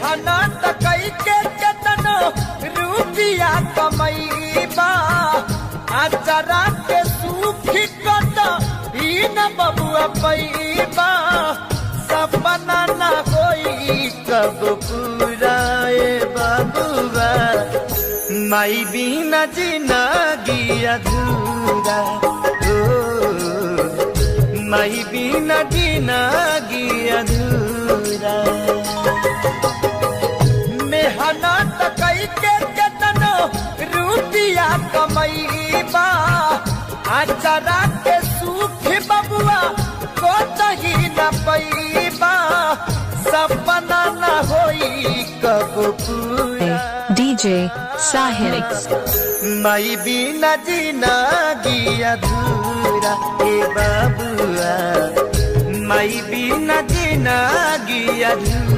मेहनत कई के केतनो रुपिया कमैबा आचरा के सुखी कत ही न बबुआ पैबा सपना न होई कब पूरा बबुआ माई बिना जिंदगी अधूरा माई बिना जिंदगी अधूरा मेहनत कई के केतनो रुपिया कमैबा आचरा के सुख बबुआ को तही न पैबा सपना न होई कब पूरा DJ Sahil माई बिना जिंदगी अधूरा ए बबुआ माई बिना जिंदगी अधूरा।